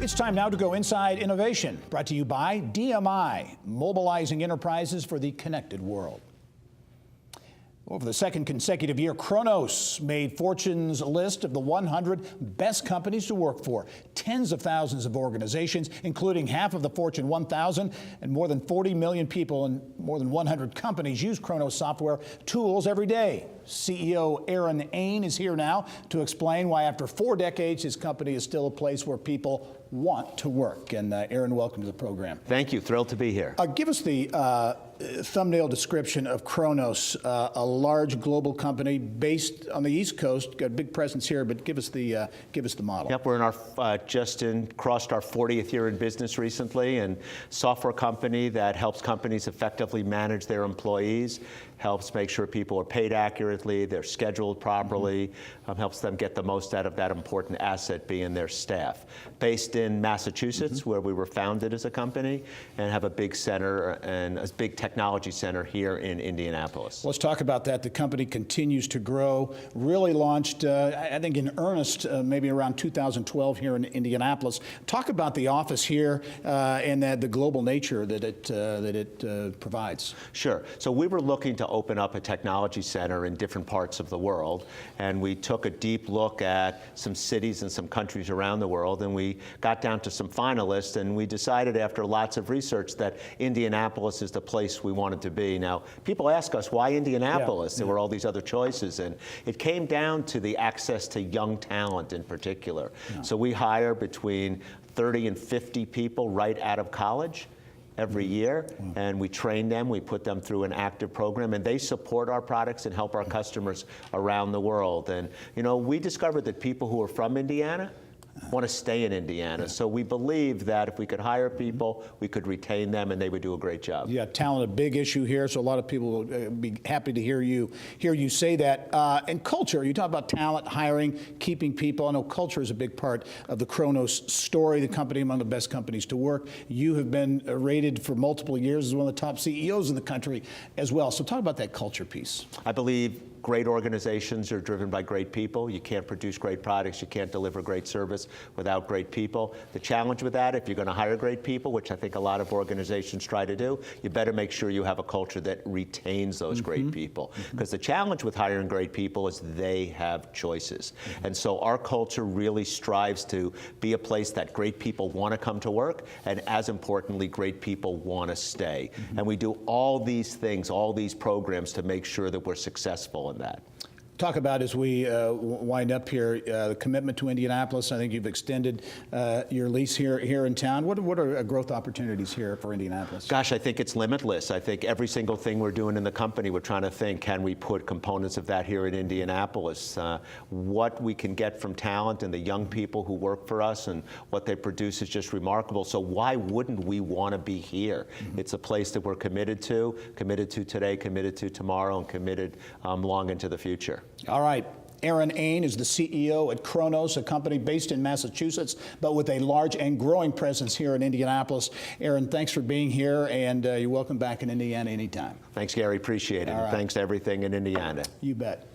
It's time now to go inside innovation, brought to you by DMI, mobilizing enterprises for the connected world. Over the second consecutive year, Kronos made Fortune's list of the 100 best companies to work for. Tens of thousands of organizations, including half of the Fortune 1000, and more than 40 million people in more than 100 companies use Kronos software tools every day. CEO Aron Ain is here now to explain why after 4 decades, his company is still a place where people want to work. And Aron, welcome to the program. Thank you. Thrilled to be here. Give us the thumbnail description of Kronos, a large global company based on the East Coast. Got a big presence here, but give us the model. Yep, we're in our crossed our 40th year in business recently, and software company that helps companies effectively manage their employees, helps make sure people are paid accurately, they're scheduled properly, helps them get the most out of that important asset being their staff. Based in Massachusetts, where we were founded as a company, and have a big center and a big technology center here in Indianapolis. Let's talk about that. The company continues to grow. Really launched, I think, in earnest, maybe around 2012 here in Indianapolis. Talk about the office here and the global nature that it provides. Sure. So we were looking to open up a technology center in different parts of the world, and we took a deep look at some cities and some countries around the world, and we got down to some finalists, and we decided after lots of research that Indianapolis is the place we wanted to be. Now, people ask us, why Indianapolis? There were all these other choices, and it came down to the access to young talent in particular. So we hire between 30 and 50 people right out of college every year, and we train them, we put them through an active program, and they support our products and help our customers around the world. And you know, we discovered that people who are from Indiana want to stay in Indiana. So we believe that if we could hire people, we could retain them, and they would do a great job. Yeah, talent, a big issue here, so a lot of people will be happy to hear you say that. And culture, you talk about talent, hiring, keeping people. I know culture is a big part of the Kronos story, the company among the best companies to work. You have been rated for multiple years as one of the top CEOs in the country as well. So talk about that culture piece. I believe great organizations are driven by great people. You can't produce great products, you can't deliver great service without great people. The challenge with that, if you're going to hire great people, which I think a lot of organizations try to do, you better make sure you have a culture that retains those great people. Because the challenge with hiring great people is they have choices. And so our culture really strives to be a place that great people want to come to work, and as importantly, great people want to stay. And we do all these things, all these programs to make sure that we're successful in that. Talk about, as we wind up here, the commitment to Indianapolis. I think you've extended your lease here in town. What are growth opportunities here for Indianapolis? Gosh, I think it's limitless. I think every single thing we're doing in the company, we're trying to think, can we put components of that here in Indianapolis? What we can get from talent and the young people who work for us and what they produce is just remarkable. So why wouldn't we want to be here? It's a place that we're committed to today, committed to tomorrow, and committed long into the future. All right. Aron Ain is the CEO at Kronos, a company based in Massachusetts, but with a large and growing presence here in Indianapolis. Aron, thanks for being here, and you're welcome back in Indiana anytime. Thanks, Gary. Appreciate it. And thanks to everything in Indiana. You bet.